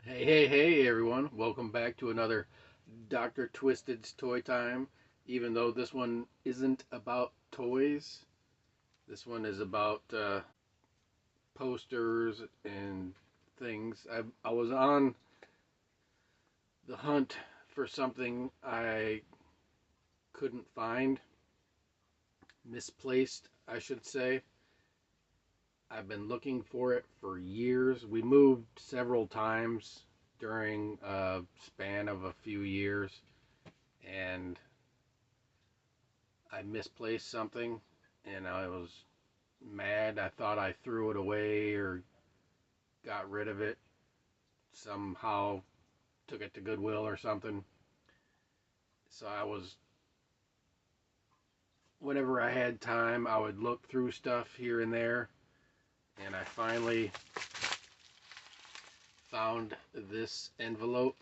Hey everyone. Welcome back to another Dr. Twisted's Toy Time. Even though this one isn't about toys, this one is about posters and things. I was on the hunt for something I couldn't find, misplaced, I should say. I've been looking for it for years. We moved several times during a span of a few years, and I misplaced something and I was mad. I thought I threw it away or got rid of it. Somehow took it to Goodwill or something. So whenever I had time, I would look through stuff here and there. And I finally found this envelope.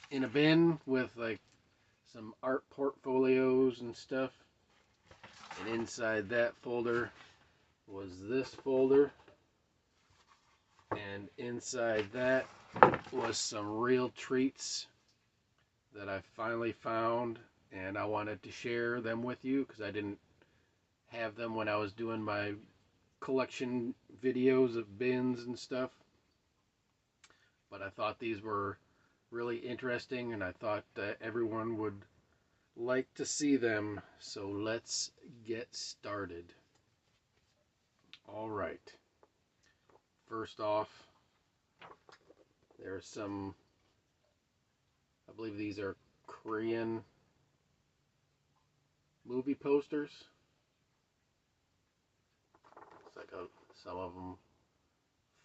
In a bin with like some art portfolios and stuff. And inside that folder was this folder. And inside that was some real treats that I finally found, and I wanted to share them with you because I didn't have them when I was doing my collection videos of bins and stuff. But I thought these were really interesting, and I thought that everyone would like to see them. So let's get started. All right. First off, there's some, I believe these are Korean movie posters. It's like some of them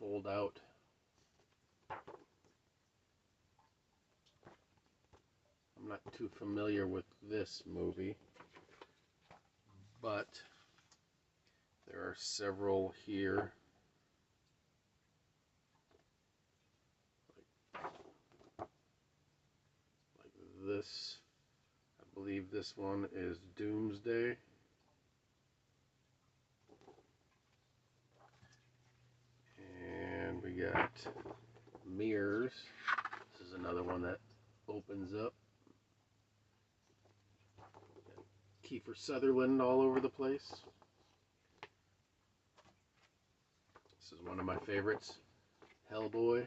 fold out. I'm not too familiar with this movie, but there are several here. Like this. I believe this one is Doomsday. And we got mirrors. This is another one that opens up. Kiefer Sutherland all over the place. This is one of my favorites, Hellboy.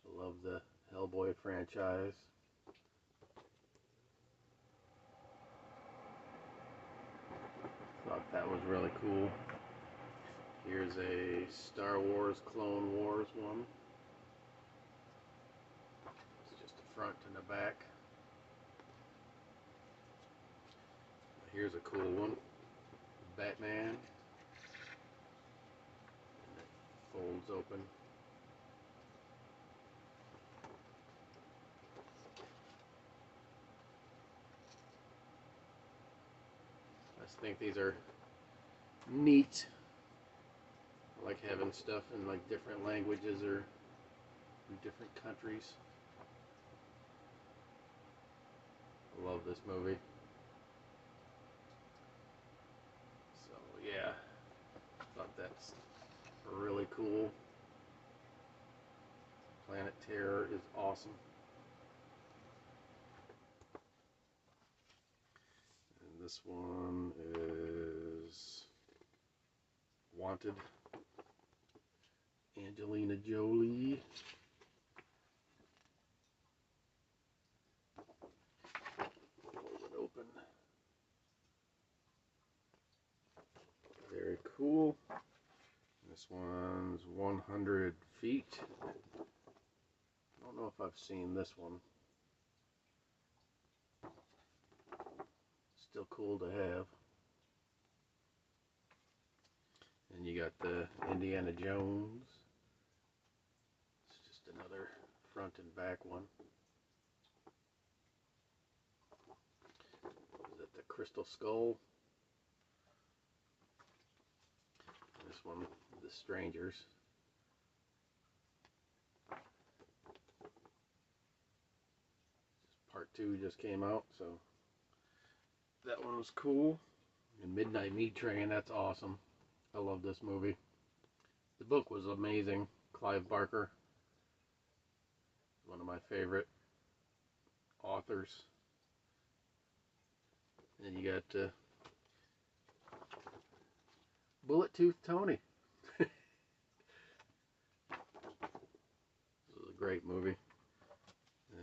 I love the Hellboy franchise. Thought that was really cool. Here's a Star Wars Clone Wars one. It's just the front and the back. Here's a cool one. Batman. And it folds open. I just think these are neat. I like having stuff in like different languages or in different countries. I love this movie. So yeah, I thought that's really cool. Planet Terror is awesome. And this one is Wanted. Angelina Jolie. Hold it open. Very cool. This one's 100 feet. I don't know if I've seen this one. Still cool to have. And you got the Indiana Jones. It's just another front and back one. Is it the Crystal Skull? This one, The Strangers. Part 2 just came out, so that one was cool. And Midnight Meat Train, that's awesome. I love this movie. The book was amazing. Clive Barker, one of my favorite authors. And you got Bullet Tooth Tony. This was a great movie.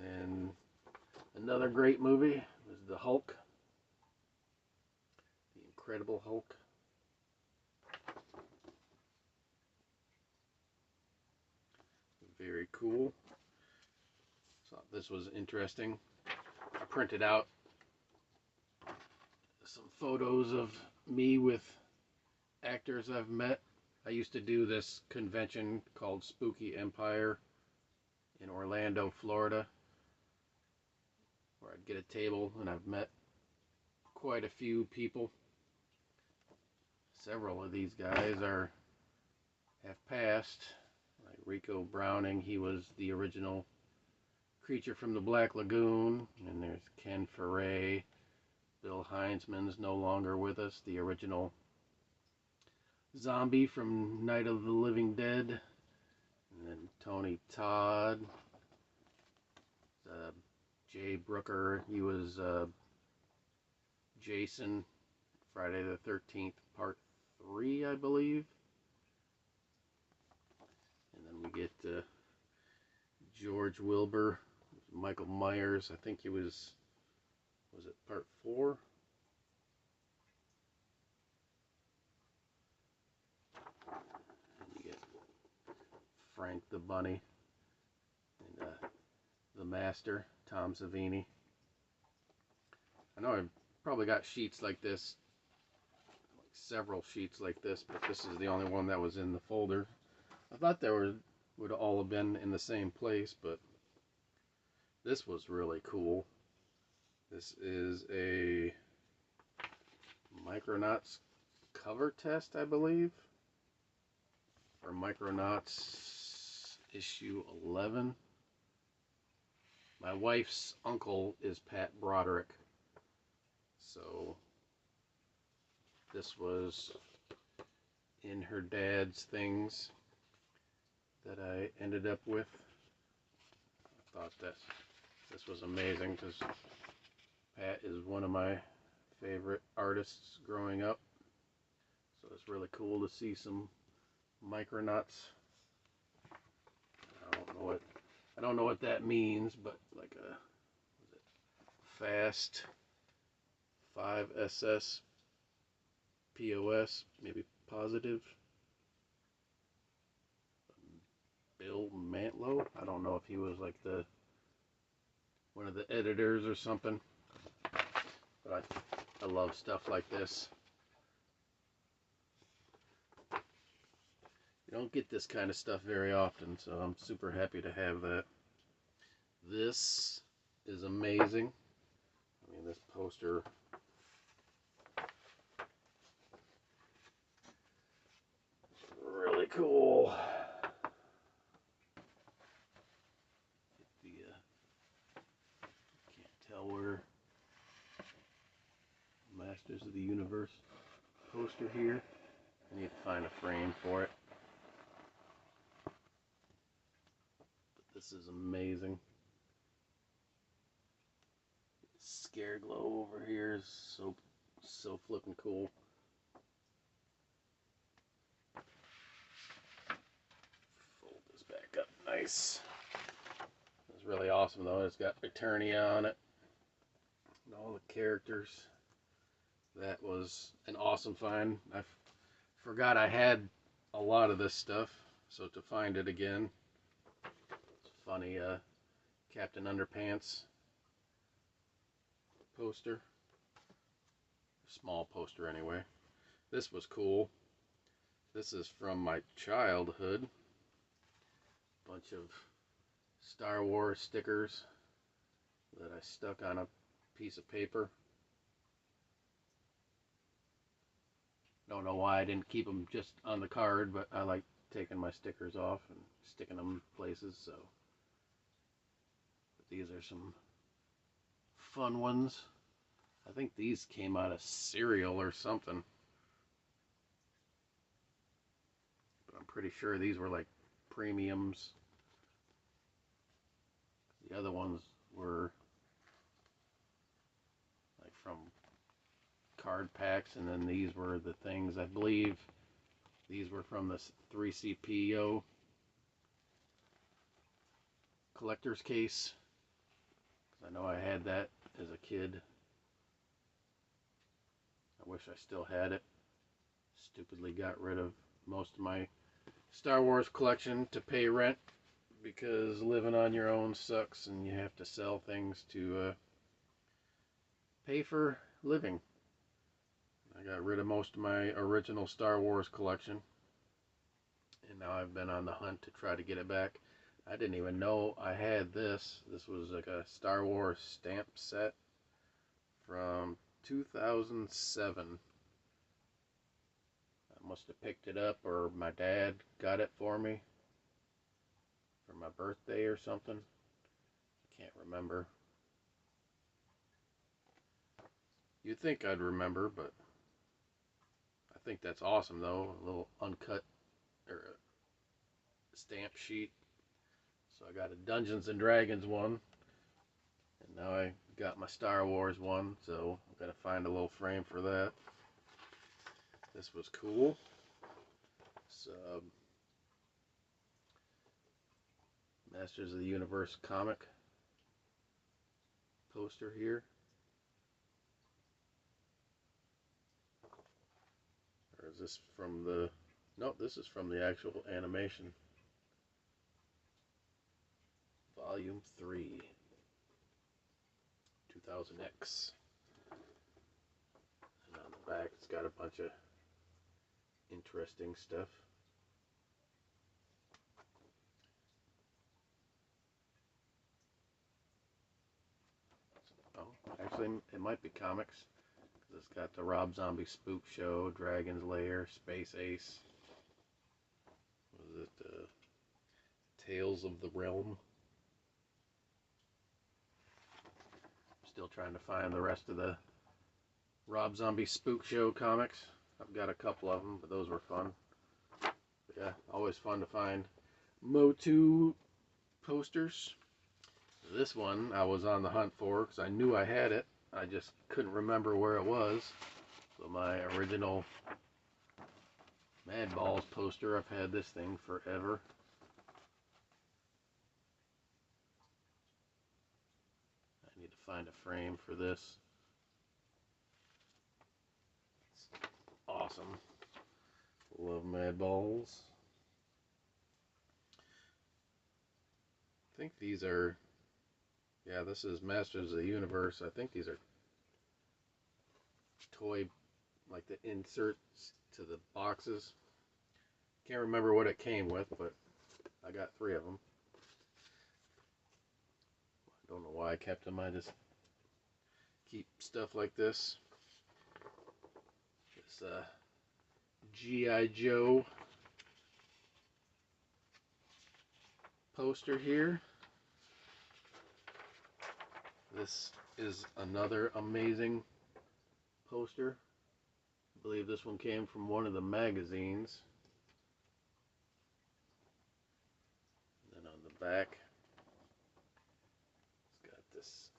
And another great movie was The Hulk. The Incredible Hulk. Very cool. Thought this was interesting. I printed out some photos of me with actors I've met. I used to do this convention called Spooky Empire in Orlando, Florida, where I'd get a table, and I've met quite a few people. Several of these guys have passed. Like Rico Browning, he was the original creature from the Black Lagoon. And there's Ken Foray. Bill Heinzman's no longer with us, the original zombie from Night of the Living Dead. And then Tony Todd. Jay Brooker, he was Jason, Friday the 13th, Part 3, I believe. And then we get George Wilbur, Michael Myers, I think he was it Part 4? And you get Frank the Bunny, and the Master, Tom Savini. I know I've probably got sheets like this, like several sheets like this, but this is the only one that was in the folder. I thought they would all have been in the same place, but this was really cool. This is a Micronauts cover test, I believe, for Micronauts issue 11. My wife's uncle is Pat Broderick, so this was in her dad's things that I ended up with. I thought that this was amazing because Pat is one of my favorite artists growing up, so it's really cool to see some Micronauts. I don't know what that means, but like a fast 5SS POS, maybe positive. Bill Mantlo. I don't know if he was like one of the editors or something, but I love stuff like this. You don't get this kind of stuff very often, so I'm super happy to have that. This is amazing. I mean, this poster is really cool. Can't tell where Masters of the Universe poster here. I need to find a frame for it. This is amazing. Scareglow over here is so flippin' cool. Fold this back up nice. It's really awesome though. It's got Eternia on it and all the characters. That was an awesome find. I forgot I had a lot of this stuff, so to find it again. Funny Captain Underpants poster. Small poster anyway. This was cool. This is from my childhood. Bunch of Star Wars stickers that I stuck on a piece of paper. Don't know why I didn't keep them just on the card, but I like taking my stickers off and sticking them places, so. These are some fun ones. I think these came out of cereal or something. pretty sure these were like premiums. The other ones were like from card packs, and then these were the things, I believe these were from the 3CPO collector's case. I know I had that as a kid. I wish I still had it. Stupidly got rid of most of my Star Wars collection to pay rent, because living on your own sucks and you have to sell things to pay for living. I got rid of most of my original Star Wars collection, and now I've been on the hunt to try to get it back. I didn't even know I had this. This was like a Star Wars stamp set from 2007. I must have picked it up, or my dad got it for me for my birthday or something. I can't remember. You'd think I'd remember, but I think that's awesome though. A little uncut or a stamp sheet. So I got a Dungeons and Dragons one, and now I got my Star Wars one, so I'm gonna find a little frame for that. This was cool. So Masters of the Universe comic poster here. Or is this from the... No, this is from the actual animation. Volume 3. 2000X. And on the back it's got a bunch of interesting stuff. Oh, actually it might be comics. It's got the Rob Zombie Spook Show, Dragon's Lair, Space Ace. Was it Tales of the Realm? Still trying to find the rest of the Rob Zombie Spook Show comics. I've got a couple of them, but those were fun. But yeah, always fun to find Motu posters. This one I was on the hunt for because I knew I had it. I just couldn't remember where it was. So my original Mad Balls poster, I've had this thing forever. I need to find a frame for this. It's awesome. Love Mad Balls. I think these are... Yeah, this is Masters of the Universe. I think these are toy, like the inserts to the boxes. Can't remember what it came with, but I got 3 of them. I don't know why I kept them. I just keep stuff like this. This G.I. Joe poster here. This is another amazing poster. I believe this one came from one of the magazines. And then on the back, it's got this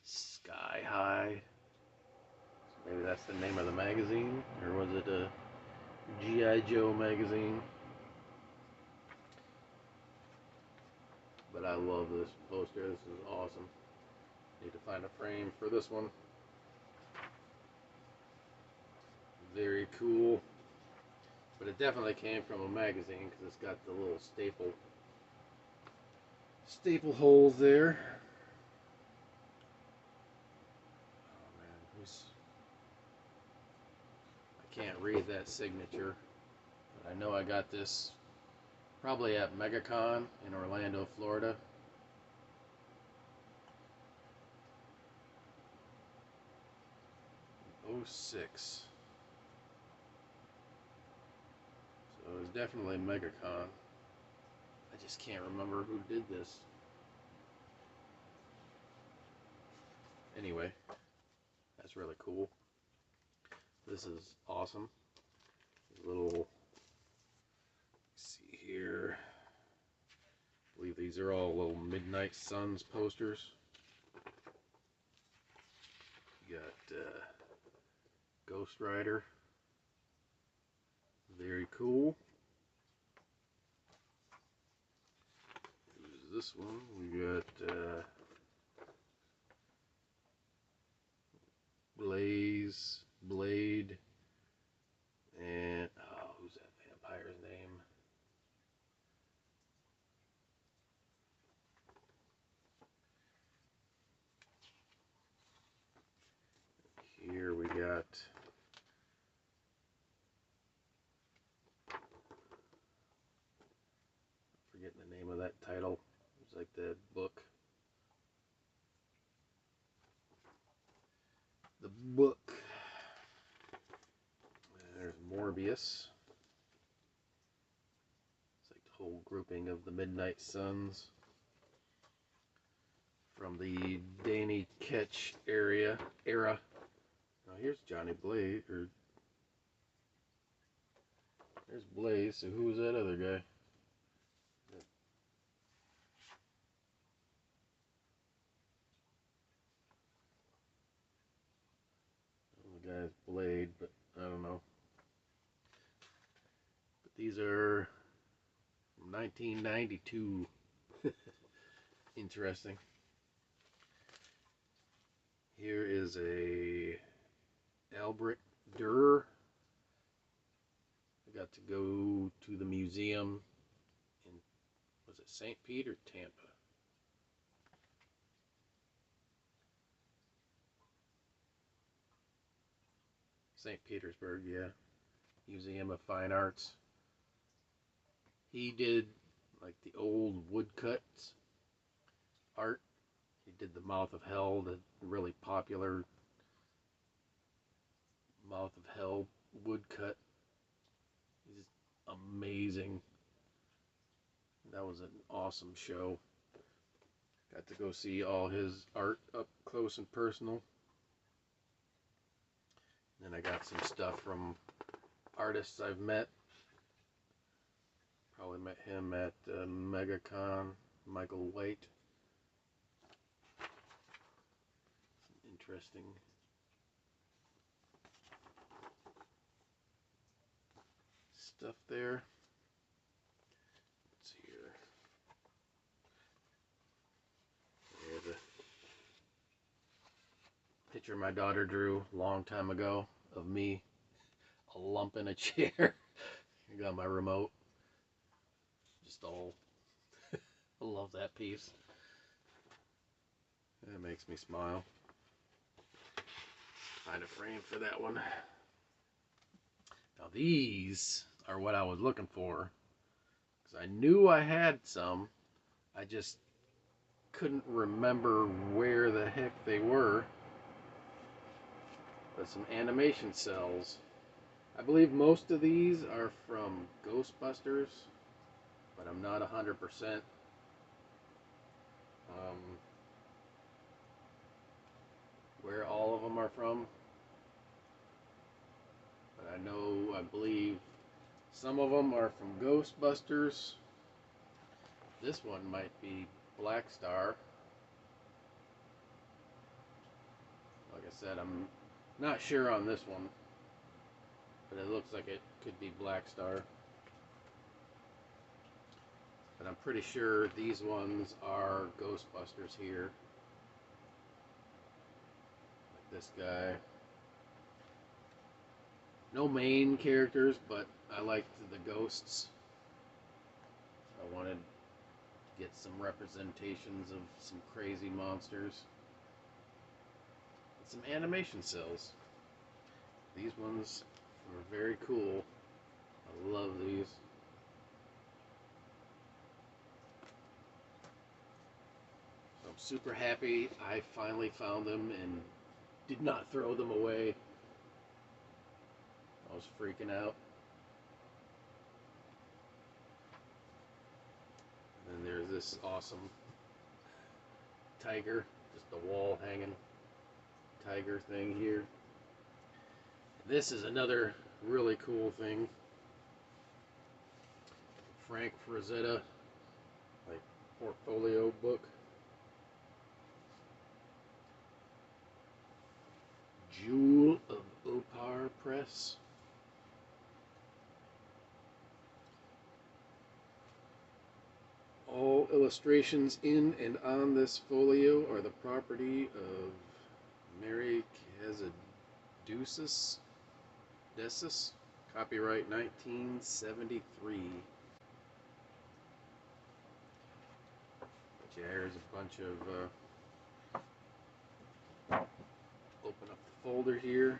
Sky High. So maybe that's the name of the magazine, or was it a G.I. Joe magazine? But I love this poster. This is awesome. Need to find a frame for this one. Very cool. But it definitely came from a magazine because it's got the little staple holes there. Oh man, I can't read that signature. But I know I got this probably at MegaCon in Orlando, Florida. '06. So it was definitely MegaCon. I just can't remember who did this. Anyway, that's really cool. This is awesome. Little here. I believe these are all little Midnight Suns posters. You got Ghost Rider. Very cool. Who's this one? We got Blaze, Blade, and oh, who's that vampire's name? Here we got forgetting the name of that title. It's like the book. The book. There's Morbius. It's like the whole grouping of the Midnight Suns from the Danny Ketch era. Now here's Johnny Blaze, or there's Blaze. So who was that other guy? The guy's Blade, but I don't know. But these are from 1992. Interesting. Here is a Albrecht Dürer. I got to go to the museum in, was it St. Pete or Tampa? St. Petersburg, yeah. Museum of Fine Arts. He did like the old woodcuts art. He did the Mouth of Hell, the really popular Mouth of Hell woodcut. He's amazing. That was an awesome show. Got to go see all his art up close and personal. And I got some stuff from artists I've met. Probably met him at MegaCon, Michael White. Some interesting stuff there. Let's see here. There's a picture my daughter drew a long time ago of me, a lump in a chair. I got my remote. Just all, I love that piece. That makes me smile. Find a frame for that one. Now these are what I was looking for, because I knew I had some. I just couldn't remember where the heck they were. But some animation cells. I believe most of these are from Ghostbusters, but I'm not 100%. Where all of them are from. But I believe some of them are from Ghostbusters. This one might be Black Star. Like I said, I'm not sure on this one, but it looks like it could be Black Star. But I'm pretty sure these ones are Ghostbusters here. Like this guy. No main characters, but I liked the ghosts. I wanted to get some representations of some crazy monsters. And some animation cells. These ones are very cool. I love these. So I'm super happy I finally found them and did not throw them away. I was freaking out. And then there's this awesome tiger, just a wall hanging tiger thing here. This is another really cool thing Frank Frazetta, like, portfolio book. Jewel of Opar Press. All illustrations in and on this folio are the property of Mary Cazaducis Decis, copyright 1973. Yeah, here's a bunch of, open up the folder here.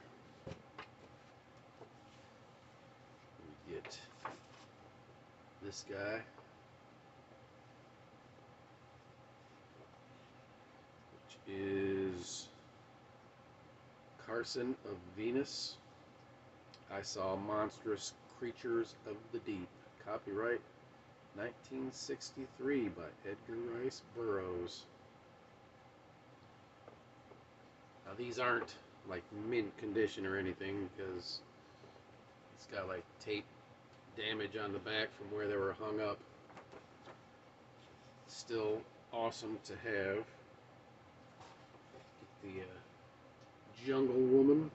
We get this guy, which is Carson of Venus. I Saw Monstrous Creatures of the Deep, copyright 1963 by Edgar Rice Burroughs. Now these aren't like mint condition or anything because it's got like tape damage on the back from where they were hung up. Still awesome to have. Get the Jungle Woman,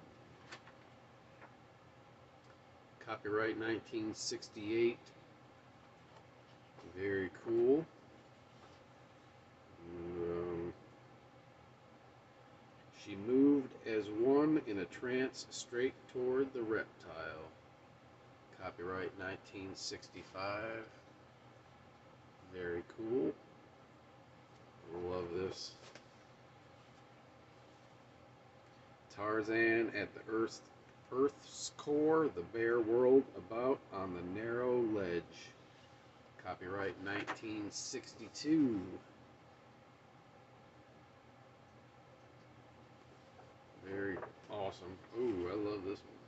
copyright 1968. Very cool. She moved as one in a trance straight toward the reptile. Copyright 1965. Very cool. Love this. Tarzan at the Earth's core, the bare world about on the narrow ledge. Copyright 1962. Very awesome. Ooh, I love this one.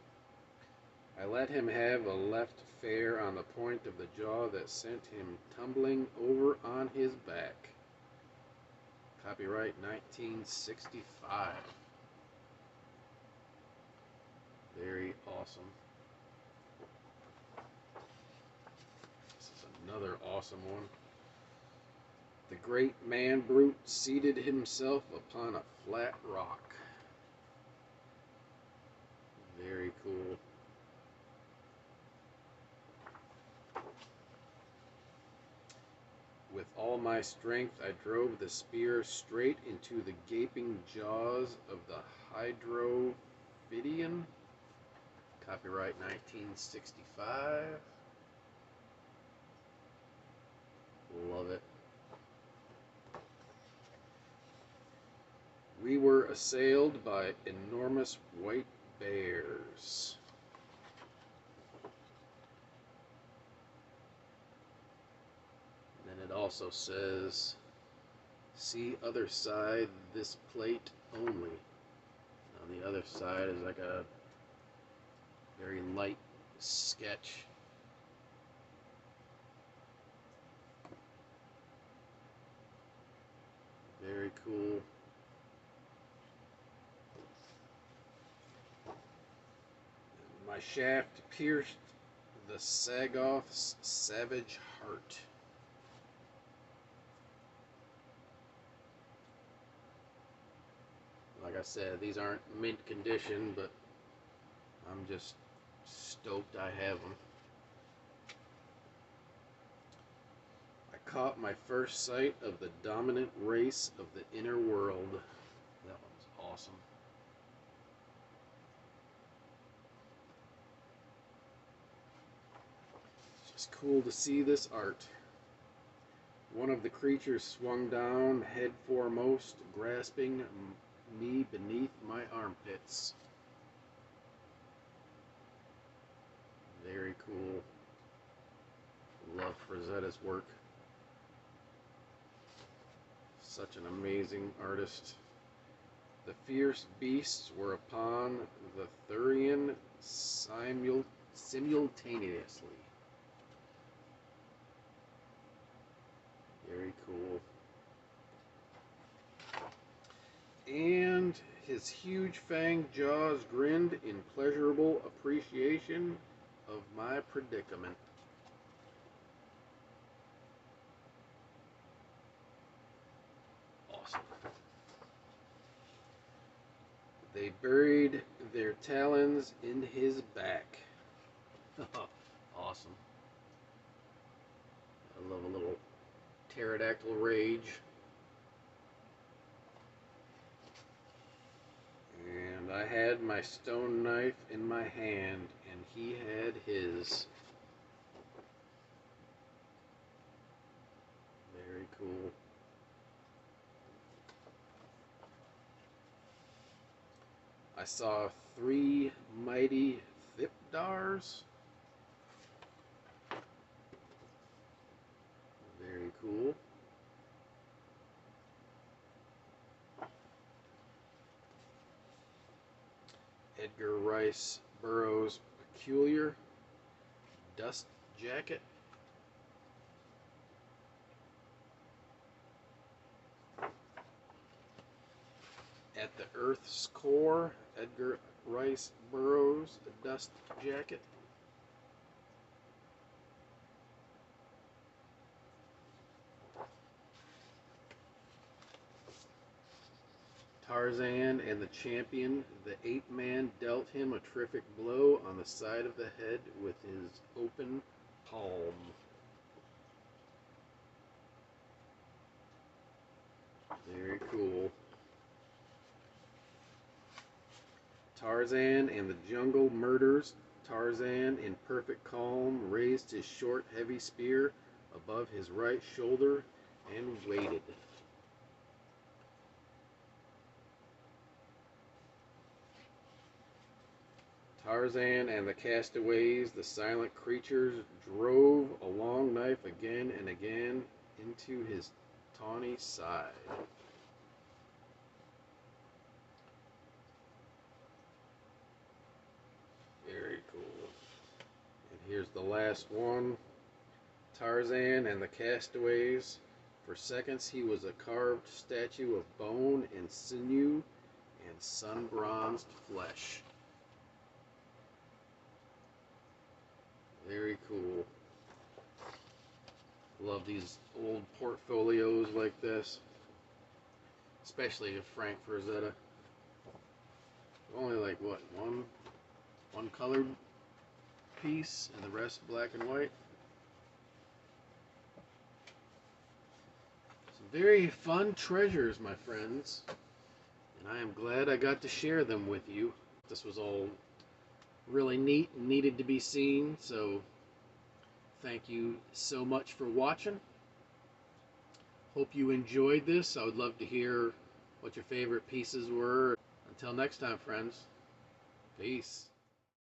I let him have a left fair on the point of the jaw that sent him tumbling over on his back. Copyright 1965. Very awesome. This is another awesome one. The great man brute seated himself upon a flat rock. Very cool. With all my strength, I drove the spear straight into the gaping jaws of the Hydrophidian. Copyright 1965. Love it. We were assailed by enormous white bears. And then it also says, see other side this plate only. On the other side is like a very light sketch. Very cool. My shaft pierced the Sagoth's savage heart. Like I said, these aren't mint condition, but I'm just stoked I have them. I caught my first sight of the dominant race of the inner world. That one's awesome. It's just cool to see this art. One of the creatures swung down head foremost, grasping me beneath my armpits. Very cool. Love Frazetta's work. Such an amazing artist. The fierce beasts were upon the Thurian simultaneously. Very cool. And his huge fanged jaws grinned in pleasurable appreciation of my predicament. They buried their talons in his back. Awesome. I love a little pterodactyl rage. And I had my stone knife in my hand, and he had his. Very cool. I saw 3 mighty Thipdars. Very cool. Edgar Rice Burroughs' peculiar dust jacket. At the Earth's core, Edgar Rice Burroughs' dust jacket. Tarzan and the Champion, the ape-man dealt him a terrific blow on the side of the head with his open palm. Very cool. Tarzan and the Jungle Murders. Tarzan, in perfect calm, raised his short, heavy spear above his right shoulder and waited. Tarzan and the Castaways, the silent creatures, drove a long knife again and again into his tawny side. Very cool. And here's the last one. Tarzan and the Castaways. For seconds he was a carved statue of bone and sinew and sun-bronzed flesh. Very cool. Love these old portfolios like this, especially of Frank Frazetta. Only like what, one colored piece and the rest black and white. Some very fun treasures, my friends, and I am glad I got to share them with you. This was all really neat and needed to be seen, so thank you so much for watching. Hope you enjoyed this. I would love to hear what your favorite pieces were. Until next time, friends. Peace.